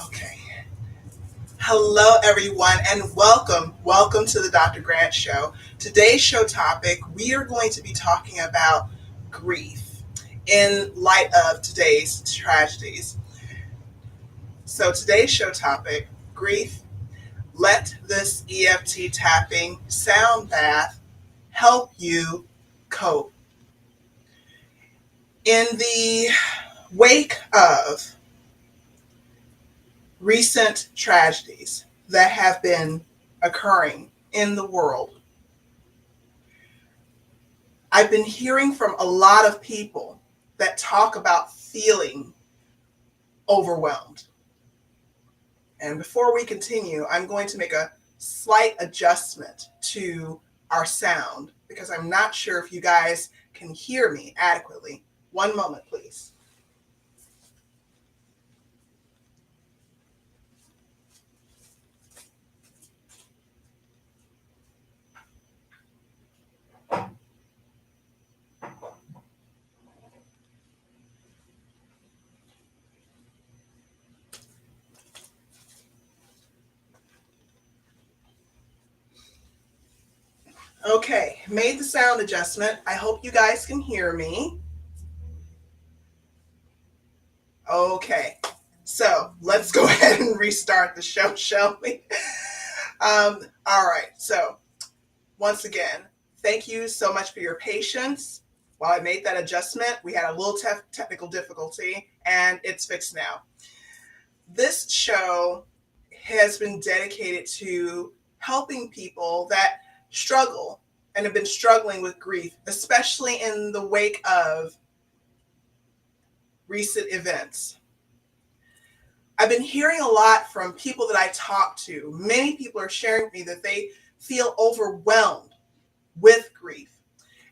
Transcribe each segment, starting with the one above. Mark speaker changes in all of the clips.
Speaker 1: Okay. Hello, everyone, and welcome. Welcome to the Dr. Grant Show. Today's show topic, we are going to be talking about grief in light of today's tragedies. So, today's show topic, grief, let this EFT tapping sound bath help you cope. In the wake of recent tragedies that have been occurring in the world, I've been hearing from a lot of people that talk about feeling overwhelmed. And before we continue, I'm going to make a slight adjustment to our sound because I'm not sure if you guys can hear me adequately. One moment, please. Okay, made the sound adjustment. I hope you guys can hear me. Okay, so let's go ahead and restart the show, shall we? All right, so once again, thank you so much for your patience. While I made that adjustment, we had a little technical difficulty, and it's fixed now. This show has been dedicated to helping people that struggle and have been struggling with grief, especially in the wake of recent events. I've been hearing a lot from people that I talk to. Many people are sharing with me that they feel overwhelmed with grief.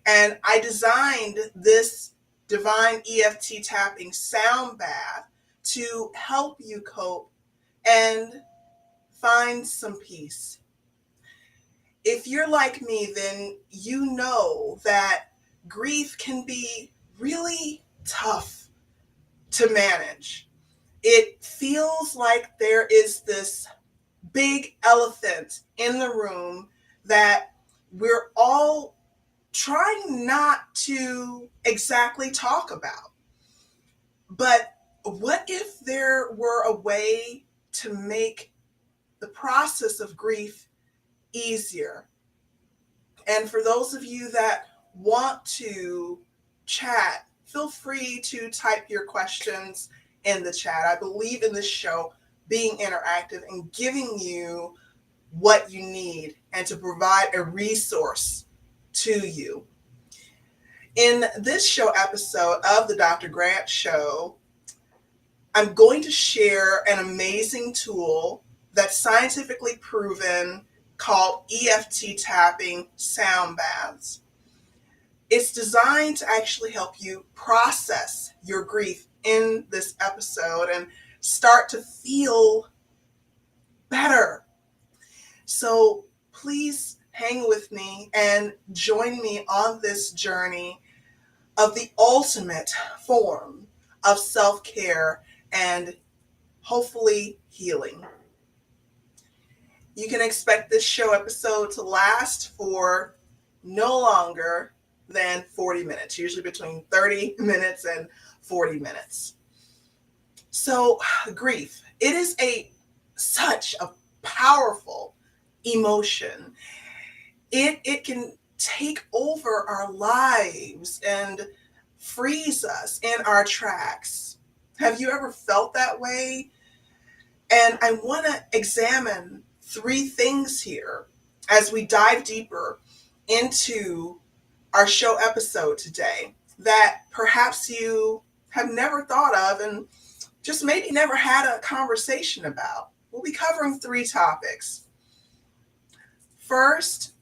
Speaker 1: And I designed this divine EFT tapping sound bath to help you cope and find some peace. If you're like me, then you know that grief can be really tough to manage. It feels like there is this big elephant in the room that we're all trying not to exactly talk about. But what if there were a way to make the process of grief easier? And for those of you that want to chat, feel free to type your questions in the chat. I believe in this show being interactive and giving you what you need and to provide a resource to you. In this show episode of the Dr. Grant Show, I'm going to share an amazing tool that's scientifically proven called EFT tapping sound baths. It's designed to actually help you process your grief in this episode and start to feel better. So please hang with me and join me on this journey of the ultimate form of self-care and hopefully healing. You can expect this show episode to last for no longer than 40 minutes, usually between 30 minutes and 40 minutes. So, grief, it is such a powerful emotion. It can take over our lives and freeze us in our tracks. Have you ever felt that way? And I want to examine 3 things here as we dive deeper into our show episode today that perhaps you have never thought of and just maybe never had a conversation about. We'll be covering 3 topics. First,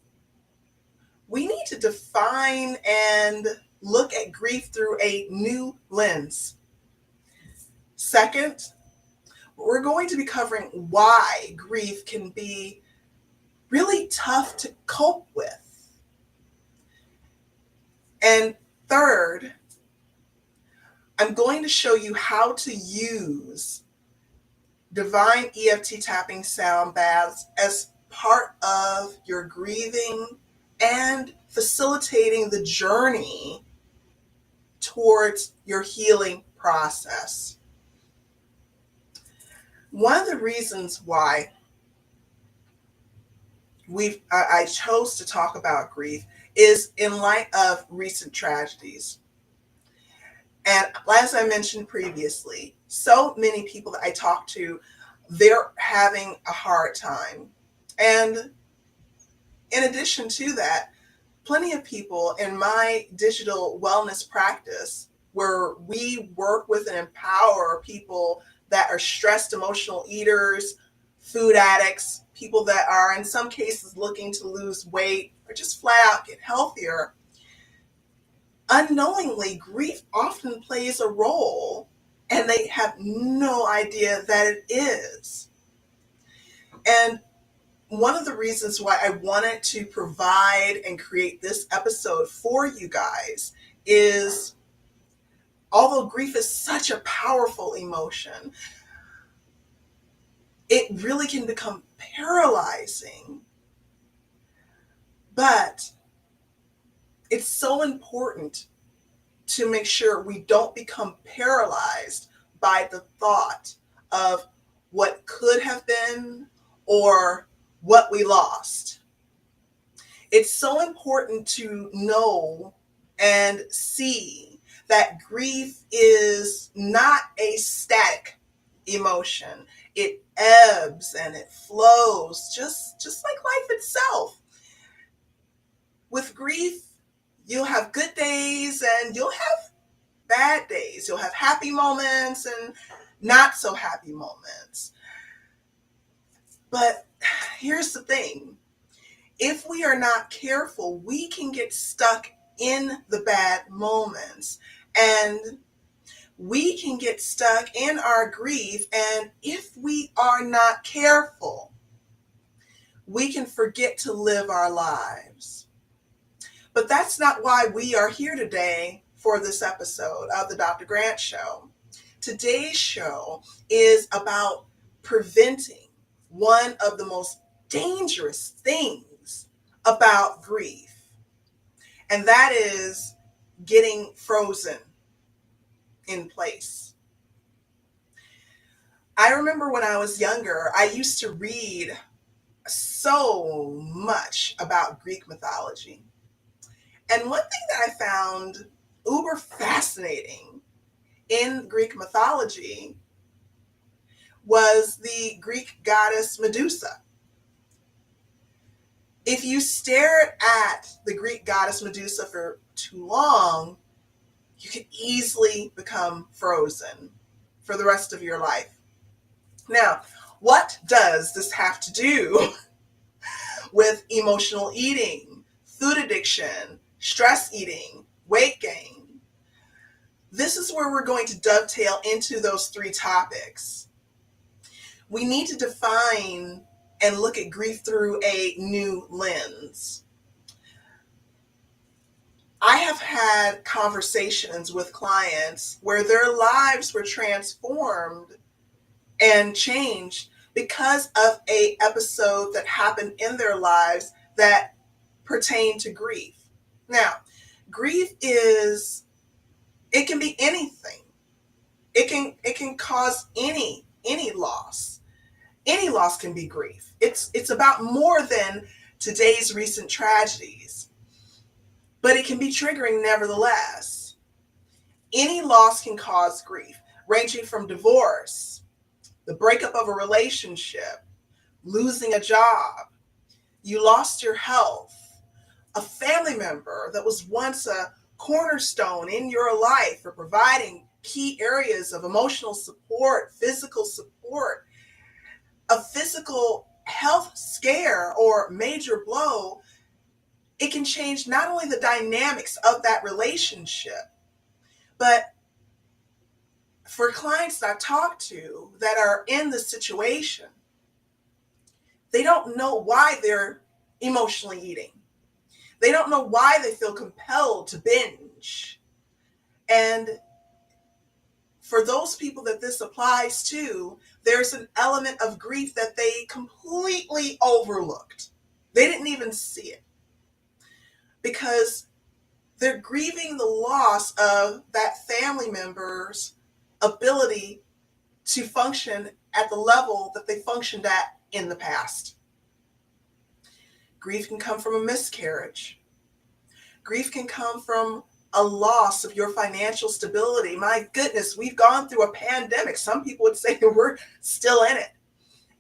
Speaker 1: we need to define and look at grief through a new lens. Second, we're going to be covering why grief can be really tough to cope with. And third, I'm going to show you how to use divine EFT tapping sound baths as part of your grieving and facilitating the journey towards your healing process. One of the reasons why I chose to talk about grief is in light of recent tragedies. And as I mentioned previously, so many people that I talk to, they're having a hard time. And in addition to that, plenty of people in my digital wellness practice, where we work with and empower people that are stressed emotional eaters, food addicts, people that are in some cases looking to lose weight or just flat out get healthier, unknowingly grief often plays a role and they have no idea that it is. And one of the reasons why I wanted to provide and create this episode for you guys is, although grief is such a powerful emotion, it really can become paralyzing. But it's so important to make sure we don't become paralyzed by the thought of what could have been or what we lost. It's so important to know and see that grief is not a static emotion. It ebbs and it flows, just like life itself. With grief, you'll have good days and you'll have bad days. You'll have happy moments and not so happy moments. But here's the thing. If we are not careful, we can get stuck in the bad moments and we can get stuck in our grief. And if we are not careful, we can forget to live our lives. But that's not why we are here today for this episode of the Dr. Grant Show. Today's show is about preventing one of the most dangerous things about grief, and that is getting frozen in place. I remember when I was younger, I used to read so much about Greek mythology. And one thing that I found uber fascinating in Greek mythology was the Greek goddess Medusa. If you stare at the Greek goddess Medusa for too long, you can easily become frozen for the rest of your life. Now, what does this have to do with emotional eating, food addiction, stress eating, weight gain? This is where we're going to dovetail into those three topics. We need to define and look at grief through a new lens. I have had conversations with clients where their lives were transformed and changed because of an episode that happened in their lives that pertained to grief. Now, grief it can be anything. It can cause any loss. Any loss can be grief. It's about more than today's recent tragedies, but it can be triggering nevertheless. Any loss can cause grief, ranging from divorce, the breakup of a relationship, losing a job, you lost your health, a family member that was once a cornerstone in your life for providing key areas of emotional support, physical support, a physical health scare or major blow. It can change not only the dynamics of that relationship, but for clients that I talk to that are in this situation, they don't know why they're emotionally eating. They don't know why they feel compelled to binge. And for those people that this applies to, there's an element of grief that they completely overlooked. They didn't even see it because they're grieving the loss of that family member's ability to function at the level that they functioned at in the past. Grief can come from a miscarriage. Grief can come from a loss of your financial stability. My goodness, we've gone through a pandemic. Some people would say we're still in it.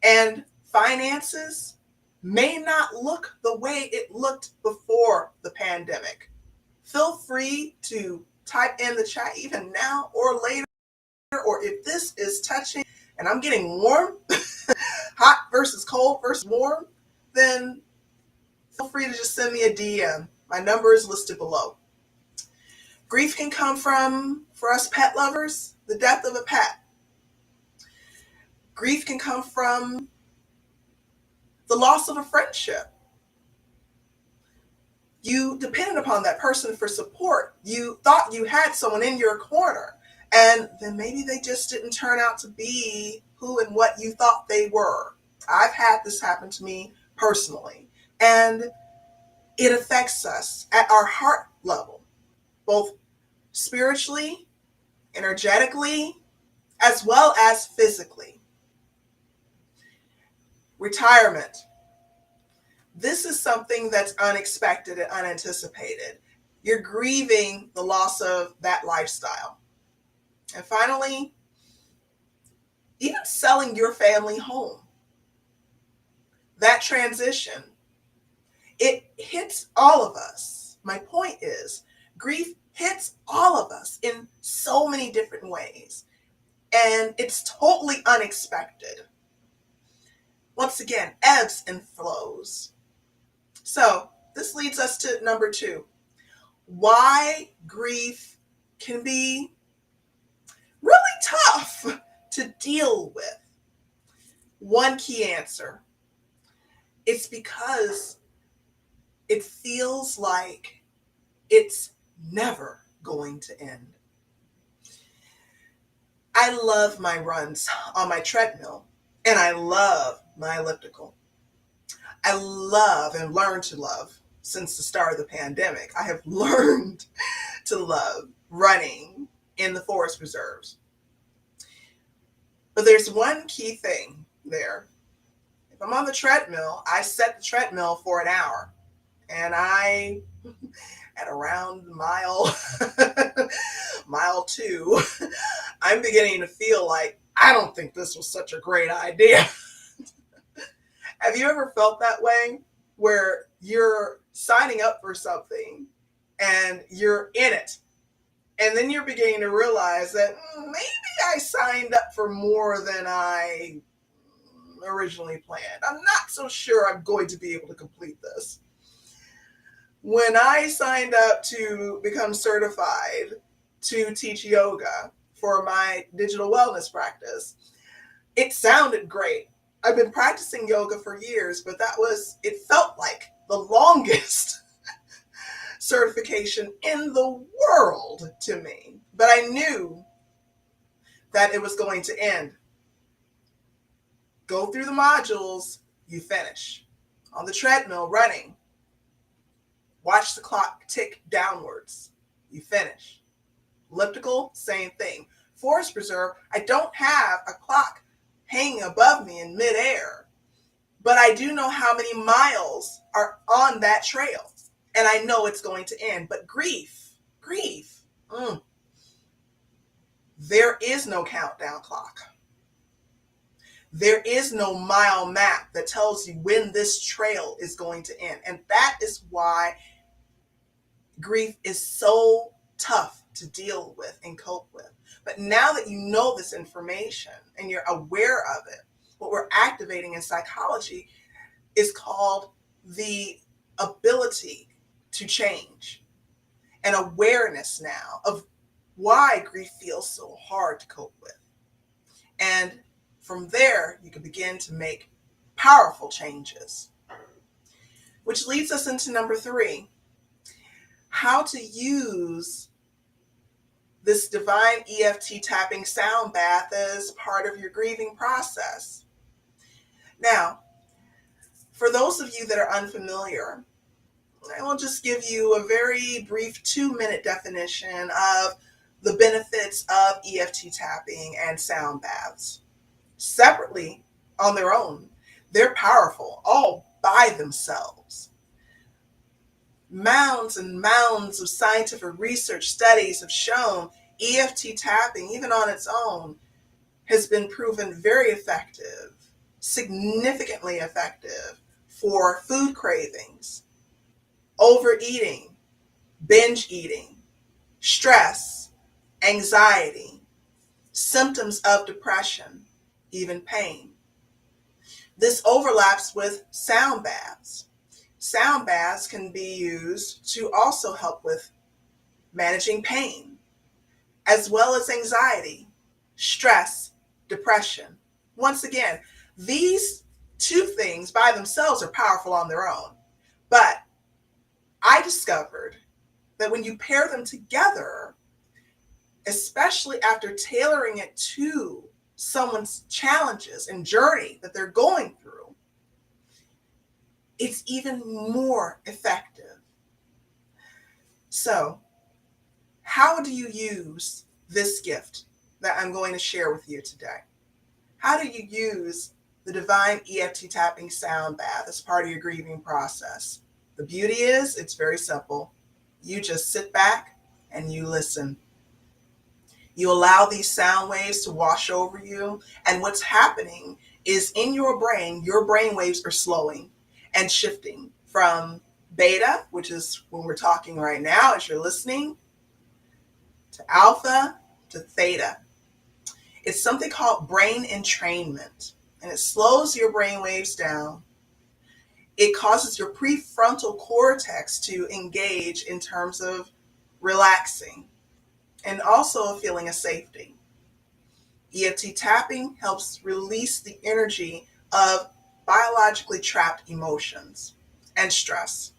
Speaker 1: And finances may not look the way it looked before the pandemic. Feel free to type in the chat even now or later, or if this is touching and I'm getting warm, hot versus cold versus warm, then feel free to just send me a DM. My number is listed below. Grief can come from, for us pet lovers, the death of a pet. Grief can come from the loss of a friendship. You depended upon that person for support. You thought you had someone in your corner, and then maybe they just didn't turn out to be who and what you thought they were. I've had this happen to me personally, and it affects us at our heart level, both spiritually, energetically, as well as physically. Retirement. This is something that's unexpected and unanticipated. You're grieving the loss of that lifestyle. And finally, even selling your family home. That transition, it hits all of us. My point is, grief hits all of us in so many different ways. And it's totally unexpected. Once again, ebbs and flows. So this leads us to number 2. Why grief can be really tough to deal with. One key answer. It's because it feels like it's never going to end. I love my runs on my treadmill, and I love my elliptical. I love and learned to love since the start of the pandemic. I have learned to love running in the forest preserves. But there's one key thing there. If I'm on the treadmill, I set the treadmill for an hour. And I, at around mile 2, I'm beginning to feel like, I don't think this was such a great idea. Have you ever felt that way? Where you're signing up for something and you're in it. And then you're beginning to realize that maybe I signed up for more than I originally planned. I'm not so sure I'm going to be able to complete this. When I signed up to become certified to teach yoga for my digital wellness practice, it sounded great. I've been practicing yoga for years, but it felt like the longest certification in the world to me. But I knew that it was going to end. Go through the modules, you finish. On the treadmill, running. Watch the clock tick downwards. You finish. Elliptical, same thing. Forest preserve, I don't have a clock hanging above me in midair, but I do know how many miles are on that trail, and I know it's going to end. But grief, there is no countdown clock. There is no mile map that tells you when this trail is going to end. And that is why grief is so tough to deal with and cope with. But now that you know this information and you're aware of it, what we're activating in psychology is called the ability to change, and awareness now of why grief feels so hard to cope with. And from there, you can begin to make powerful changes. Which leads us into number 3, how to use This divine EFT tapping sound bath is part of your grieving process. Now, for those of you that are unfamiliar, I will just give you a very brief 2-minute definition of the benefits of EFT tapping and sound baths. Separately, on their own, they're powerful all by themselves. Mounds and mounds of scientific research studies have shown EFT tapping, even on its own, has been proven very effective, significantly effective for food cravings, overeating, binge eating, stress, anxiety, symptoms of depression, even pain. This overlaps with sound baths. Sound baths can be used to also help with managing pain, as well as anxiety, stress, depression. Once again, these two things by themselves are powerful on their own. But I discovered that when you pair them together, especially after tailoring it to someone's challenges and journey that they're going through, it's even more effective. So, how do you use this gift that I'm going to share with you today? How do you use the divine EFT tapping sound bath as part of your grieving process? The beauty is, it's very simple. You just sit back and you listen. You allow these sound waves to wash over you, and what's happening is in your brain waves are slowing and shifting from beta, which is when we're talking right now as you're listening, to alpha, to theta. It's something called brain entrainment, and it slows your brain waves down. It causes your prefrontal cortex to engage in terms of relaxing and also a feeling of safety. EFT tapping helps release the energy of biologically trapped emotions and stress.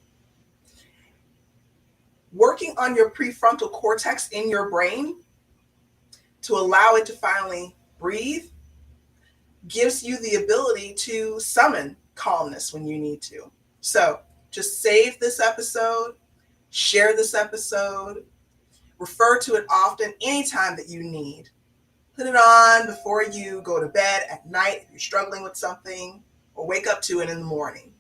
Speaker 1: Working on your prefrontal cortex in your brain to allow it to finally breathe gives you the ability to summon calmness when you need to. So just save this episode, share this episode, refer to it often anytime that you need. Put it on before you go to bed at night if you're struggling with something, or wake up to it in the morning.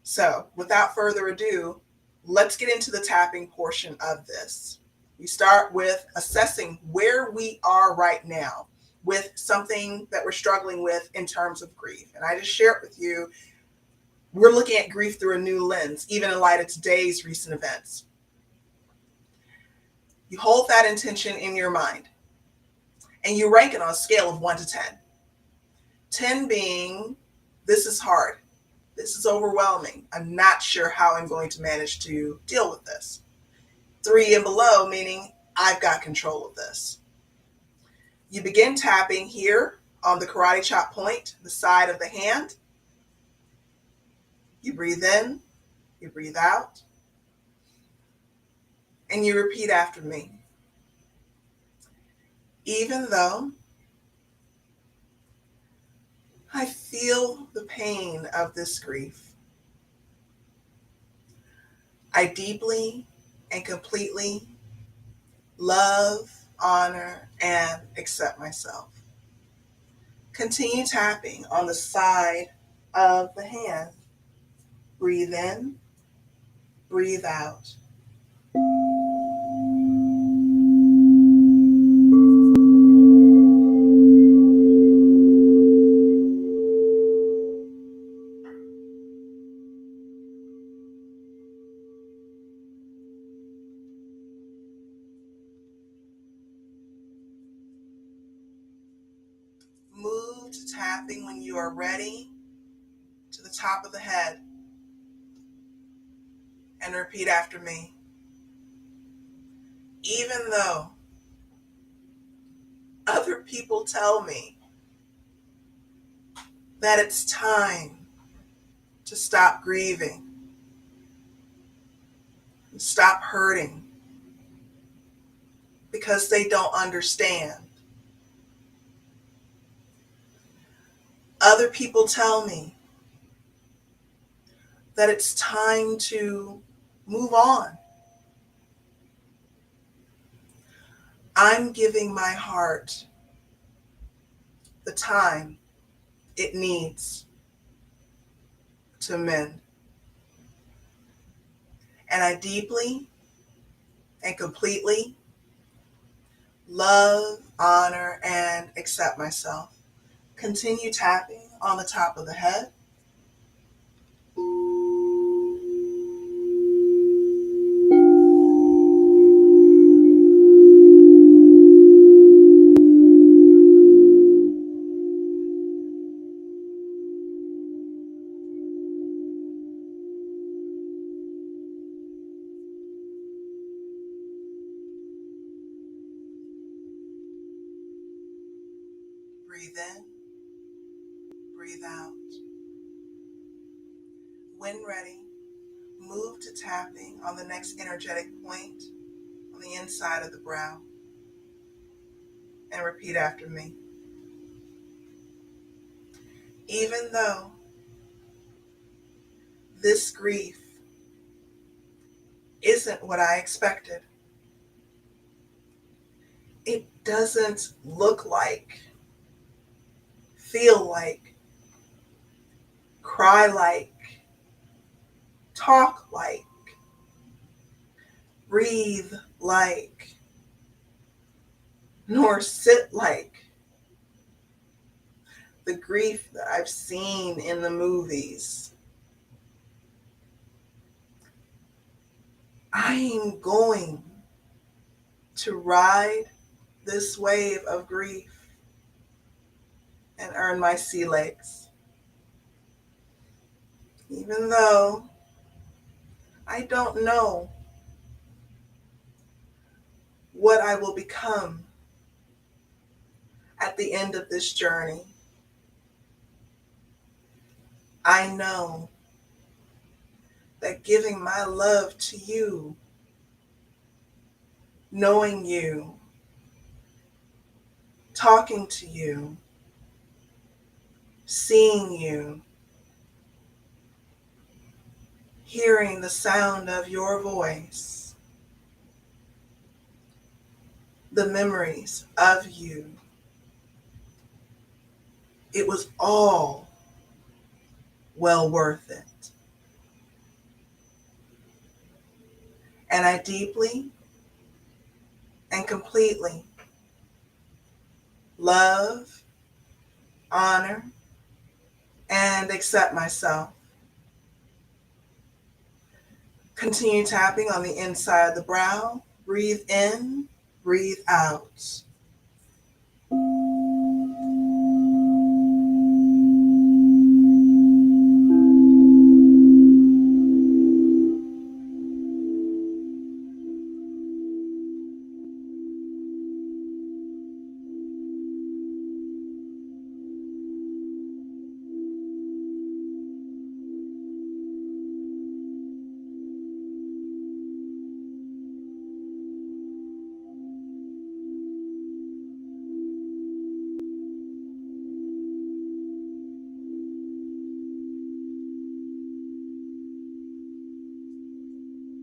Speaker 1: So without further ado, let's get into the tapping portion of this. We start with assessing where we are right now with something that we're struggling with in terms of grief. And I just shared with you, we're looking at grief through a new lens, even in light of today's recent events. You hold that intention in your mind and you rank it on a scale of 1 to 10. 10 being, this is hard. This is overwhelming. I'm not sure how I'm going to manage to deal with this. 3 and below, meaning I've got control of this. You begin tapping here on the karate chop point, the side of the hand. You breathe in, you breathe out, and you repeat after me. Even though I feel the pain of this grief, I deeply and completely love, honor, and accept myself. Continue tapping on the side of the hand. Breathe in, breathe out. Move to tapping when you are ready to the top of the head and repeat after me. Even though other people tell me that it's time to stop grieving, stop hurting, because they don't understand. Other people tell me that it's time to move on. I'm giving my heart the time it needs to mend. And I deeply and completely love, honor, and accept myself. Continue tapping on the top of the head. Breathe in, breathe out. When ready, move to tapping on the next energetic point on the inside of the brow and repeat after me. Even though this grief isn't what I expected, it doesn't look like, feel like, cry like, talk like, breathe like, nor sit like the grief that I've seen in the movies. I'm going to ride this wave of grief and earn my sea legs. Even though I don't know what I will become at the end of this journey, I know that giving my love to you, knowing you, talking to you, seeing you, hearing the sound of your voice, the memories of you, it was all well worth it. And I deeply and completely love, honor, and accept myself. Continue tapping on the inside of the brow. Breathe in, breathe out.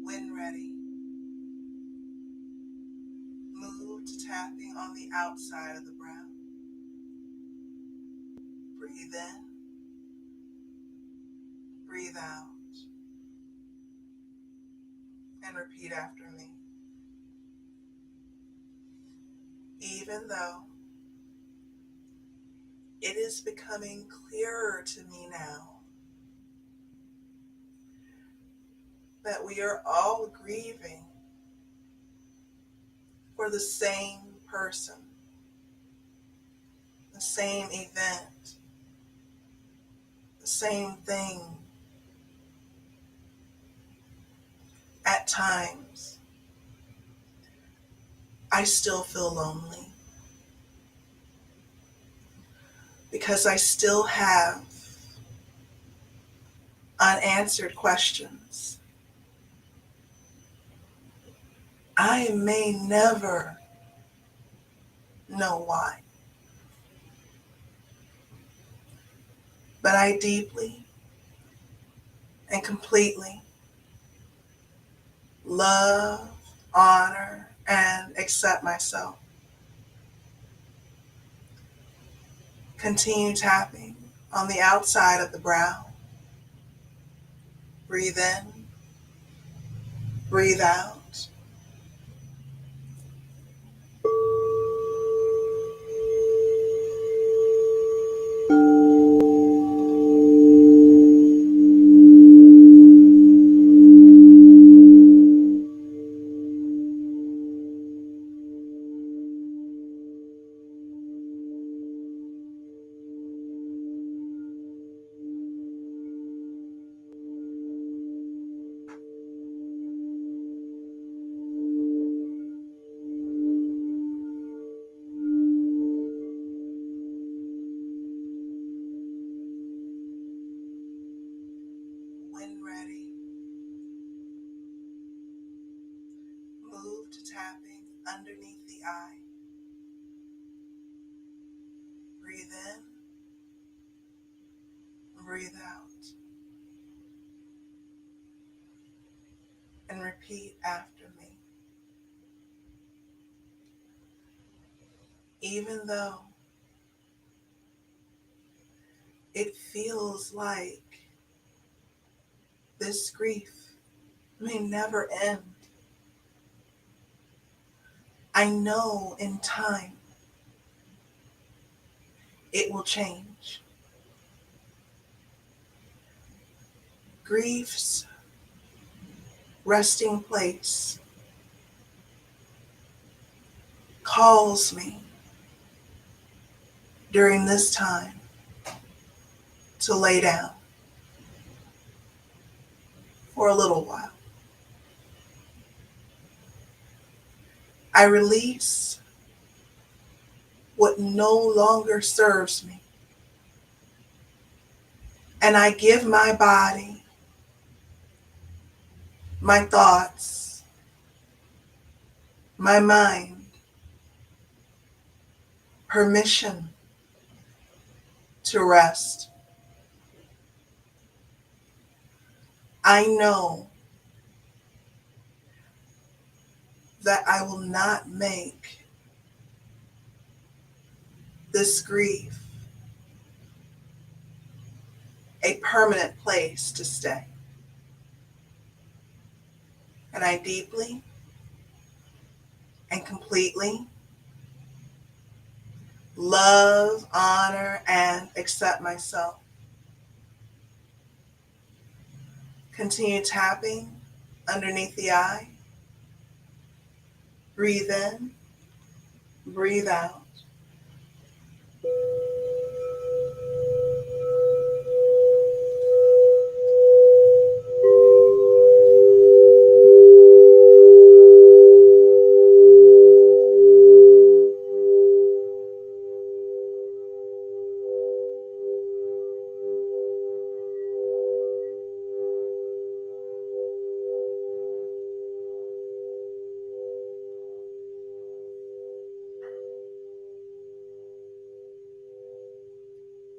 Speaker 1: When ready, move to tapping on the outside of the brow. Breathe in, breathe out, and repeat after me. Even though it is becoming clearer to me now that we are all grieving for the same person, the same event, the same thing. At times, I still feel lonely because I still have unanswered questions. I may never know why. But I deeply and completely love, honor, and accept myself. Continue tapping on the outside of the brow. Breathe in, breathe out. When ready, move to tapping underneath the eye. Breathe in, breathe out, and repeat after me. Even though it feels like this grief may never end, I know in time it will change. Grief's resting place calls me during this time to lay down for a little while. I release what no longer serves me, and I give my body, my thoughts, my mind permission to rest. I know that I will not make this grief a permanent place to stay. And I deeply and completely love, honor, and accept myself. Continue tapping underneath the eye. Breathe in, breathe out.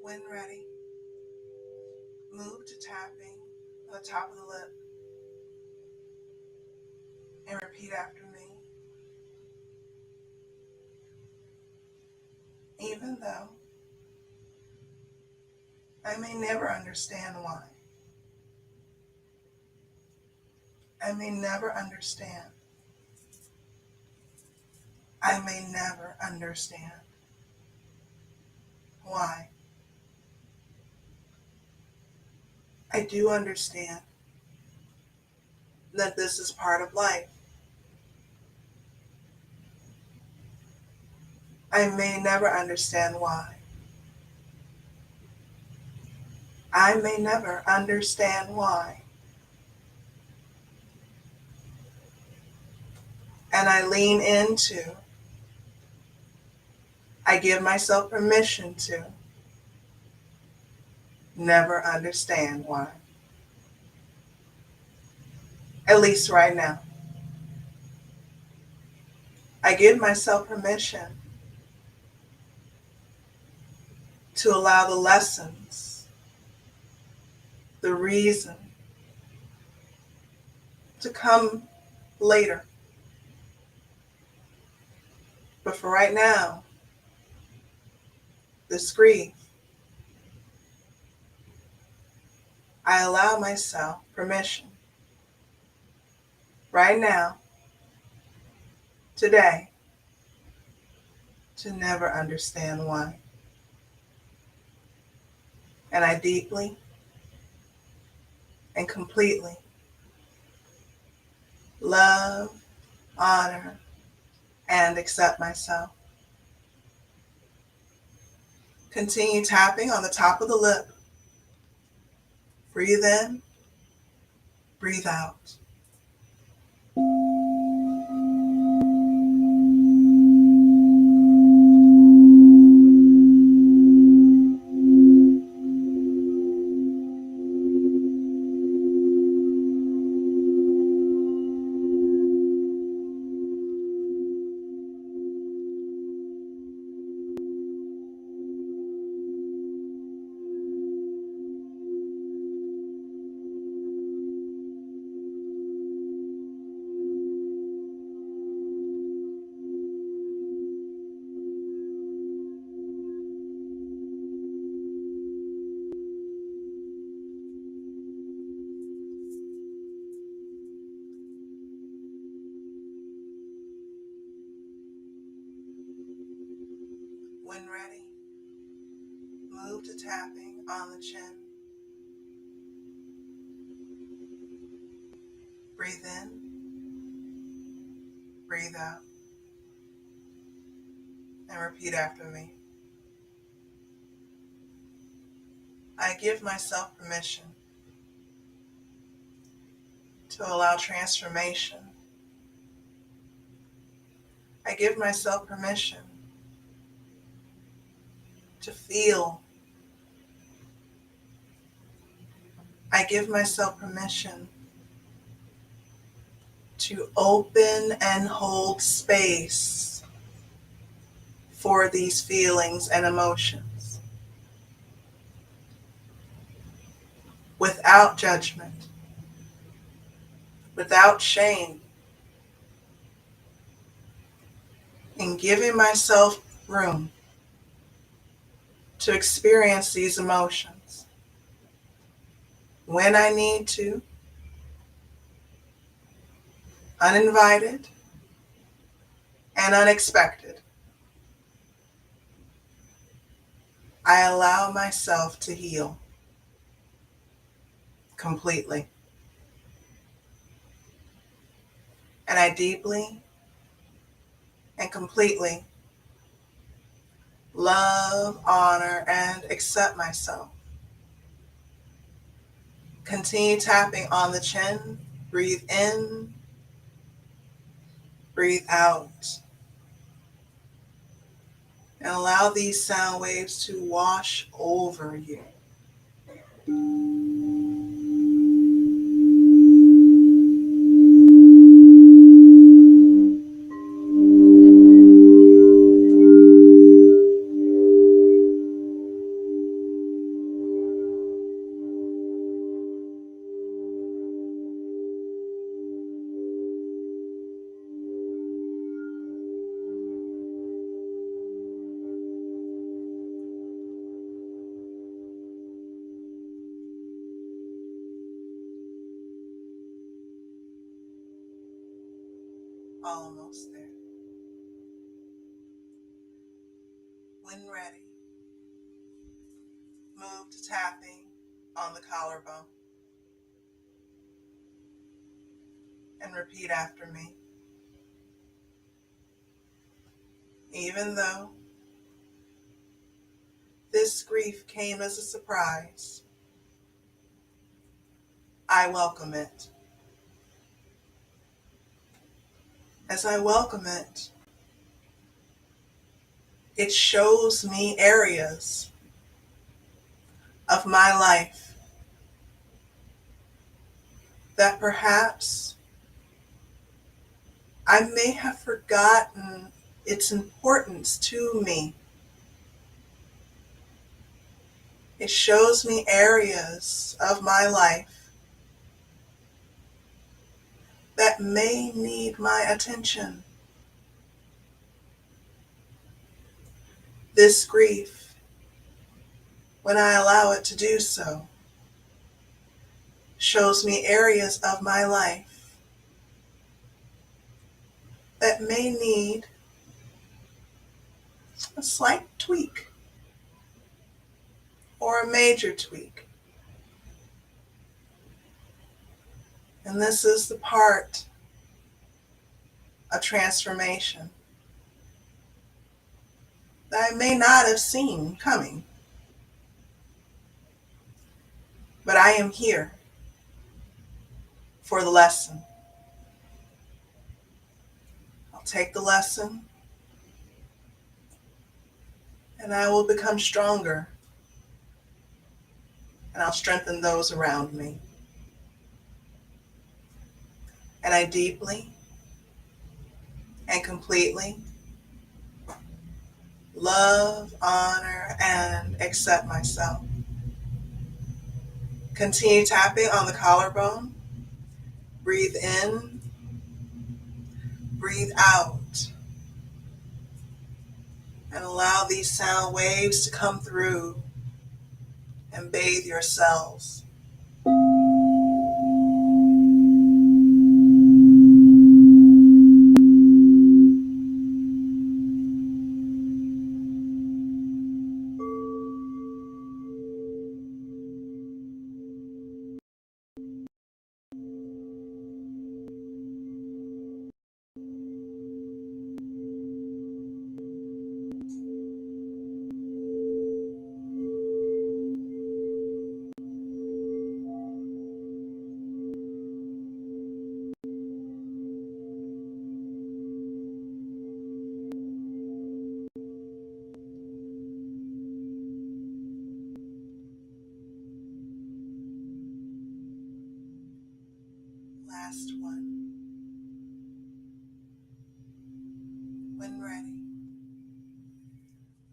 Speaker 1: When ready, move to tapping on the top of the lip and repeat after me. Even though I may never understand why, I may never understand, I may never understand why. I do understand that this is part of life. I may never understand why. I may never understand why. And I lean into, I give myself permission to never understand why. At least right now. I give myself permission to allow the lessons, the reason to come later. But for right now, this grief, I allow myself permission right now, today, to never understand why. And I deeply and completely love, honor, and accept myself. Continue tapping on the top of the lip. Breathe in, breathe out. When ready, move to tapping on the chin. Breathe in, breathe out, and repeat after me. I give myself permission to allow transformation. I give myself permission to feel. I give myself permission to open and hold space for these feelings and emotions without judgment, without shame, and giving myself room to experience these emotions when I need to, uninvited and unexpected. I allow myself to heal completely. And I deeply and completely love, honor, and accept myself. Continue tapping on the chin. Breathe in, breathe out. And allow these sound waves to wash over you. Almost there. When ready, move to tapping on the collarbone and repeat after me. Even though this grief came as a surprise, I welcome it. As I welcome it, it shows me areas of my life that perhaps I may have forgotten its importance to me. It shows me areas of my life that may need my attention. This grief, when I allow it to do so, shows me areas of my life that may need a slight tweak or a major tweak. And this is the part of transformation that I may not have seen coming. But I am here for the lesson. I'll take the lesson and I will become stronger, and I'll strengthen those around me. And I deeply and completely love, honor, and accept myself. Continue tapping on the collarbone. Breathe in, breathe out, and allow these sound waves to come through and bathe your cells. Last one. When ready,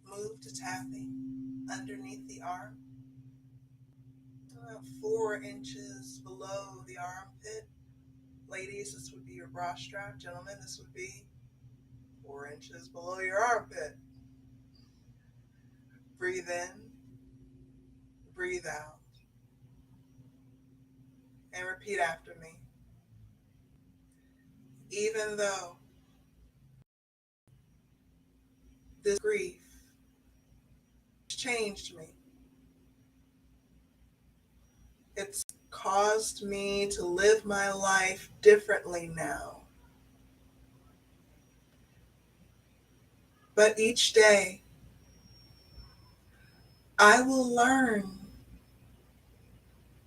Speaker 1: move to tapping underneath the arm, about 4 inches below the armpit. Ladies, this would be your bra strap. Gentlemen, this would be 4 inches below your armpit. Breathe in, breathe out, and repeat after me. Even though this grief changed me, it's caused me to live my life differently now. But each day, I will learn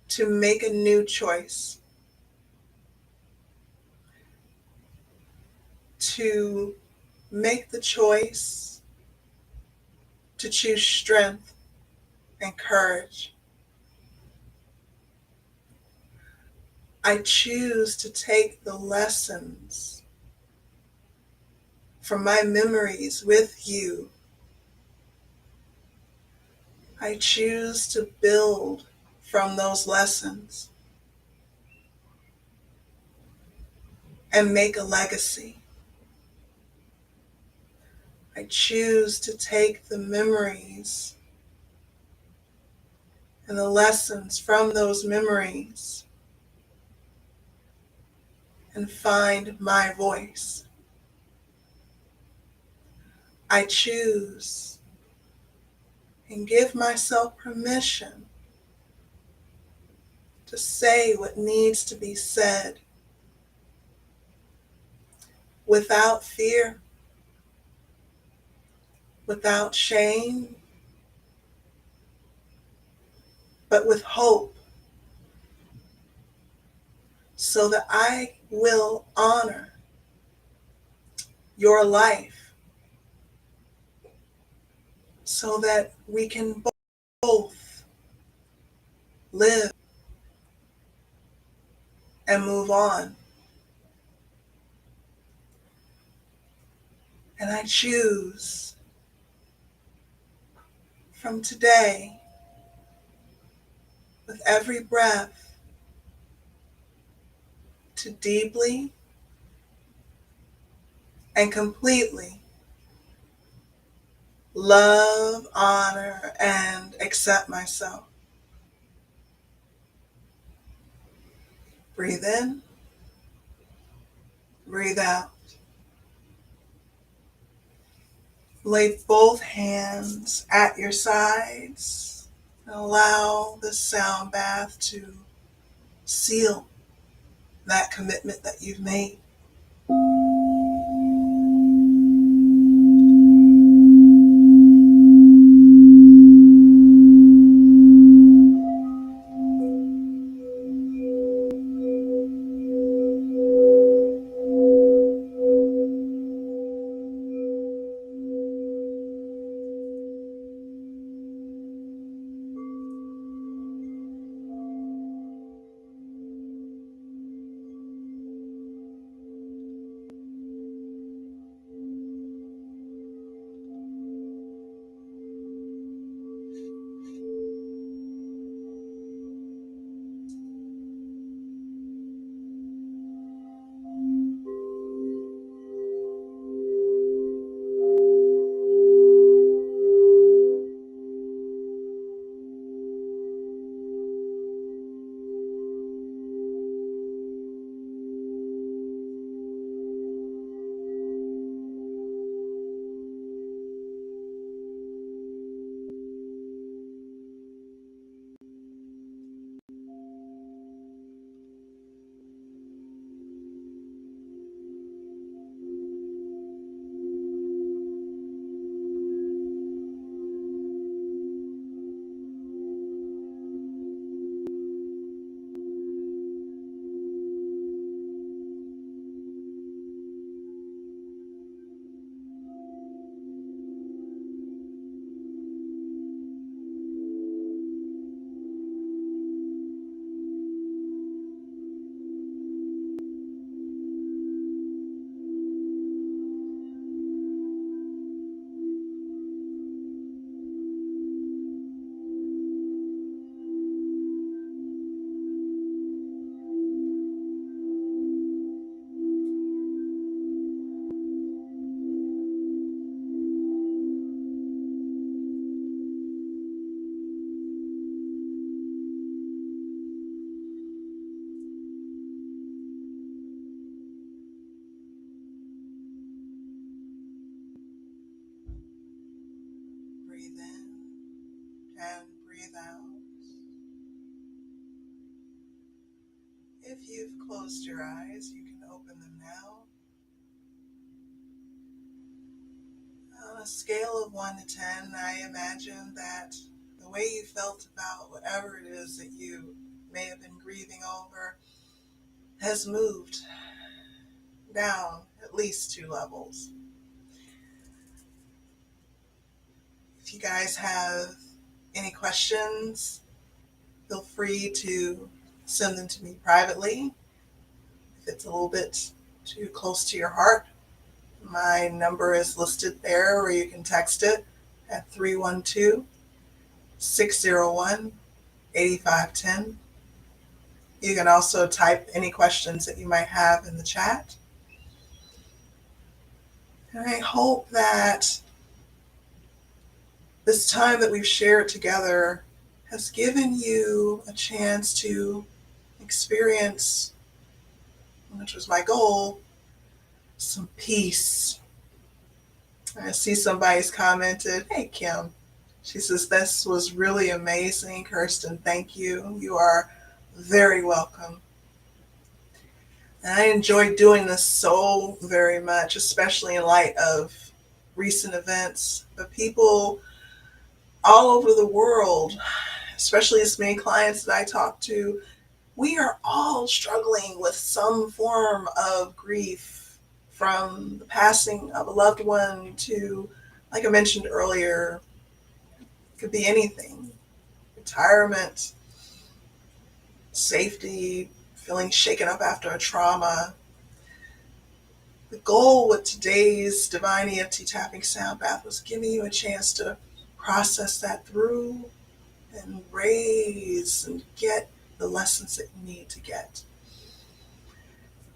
Speaker 1: to make a new choice, to make the choice to choose strength and courage. I choose to take the lessons from my memories with you. I choose to build from those lessons and make a legacy. I choose to take the memories and the lessons from those memories and find my voice. I choose and give myself permission to say what needs to be said without fear, without shame, but with hope, so that I will honor your life, so that we can both live and move on. And I choose from today with every breath to deeply and completely love, honor, and accept myself. Breathe in, breathe out. Lay both hands at your sides and allow this sound bath to seal that commitment that you've made. Breathe in and breathe out. If you've closed your eyes, you can open them now. On a scale of 1 to 10, I imagine that the way you felt about whatever it is that you may have been grieving over has moved down at least 2 levels. If you guys have any questions, feel free to send them to me privately. If it's a little bit too close to your heart, my number is listed there, or you can text it at 312-601-8510. You can also type any questions that you might have in the chat. And I hope that this time that we've shared together has given you a chance to experience, which was my goal, some peace. I see somebody's commented, "Hey Kim," she says, "This was really amazing. Kirsten, thank you. You are very welcome." And I enjoy doing this so very much, especially in light of recent events. But people all over the world, especially as many clients that I talk to, we are all struggling with some form of grief, from the passing of a loved one to, like I mentioned earlier, it could be anything. Retirement, safety, feeling shaken up after a trauma. The goal with today's Divine EFT Tapping Sound Bath was giving you a chance to process that through and raise and get the lessons that you need to get.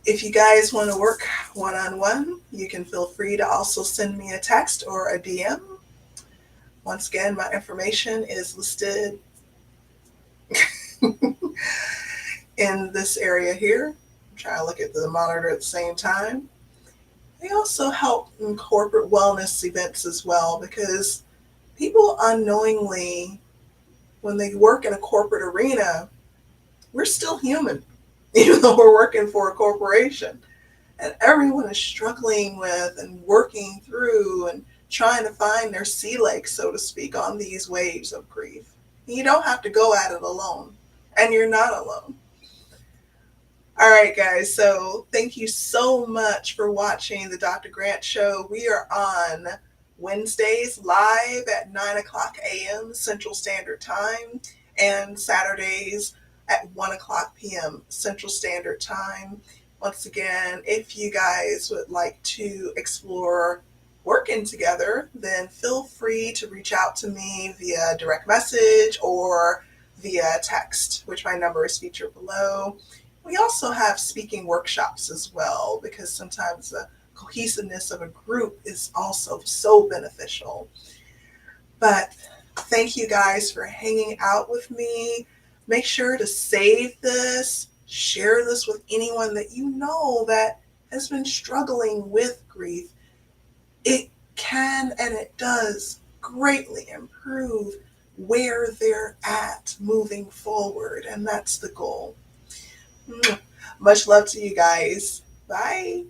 Speaker 1: If you guys want to work one-on-one, you can feel free to also send me a text or a DM. Once again, my information is listed in this area here. I'm trying to look at the monitor at the same time. They also help in corporate wellness events as well, because people unknowingly, when they work in a corporate arena, we're still human, even though we're working for a corporation. And everyone is struggling with and working through and trying to find their sea legs, so to speak, on these waves of grief. You don't have to go at it alone, and you're not alone. All right, guys, so thank you so much for watching the Dr. Grant Show. We are on Wednesdays live at 9 o'clock a.m. Central Standard Time, and Saturdays at 1 o'clock p.m. Central Standard Time. Once again, if you guys would like to explore working together, then feel free to reach out to me via direct message or via text, which my number is featured below. We also have speaking workshops as well, because sometimes the cohesiveness of a group is also so beneficial. But thank you guys for hanging out with me. Make sure to save this, share this with anyone that you know that has been struggling with grief. It can and it does greatly improve where they're at moving forward, and that's the goal. Much love to you guys. Bye.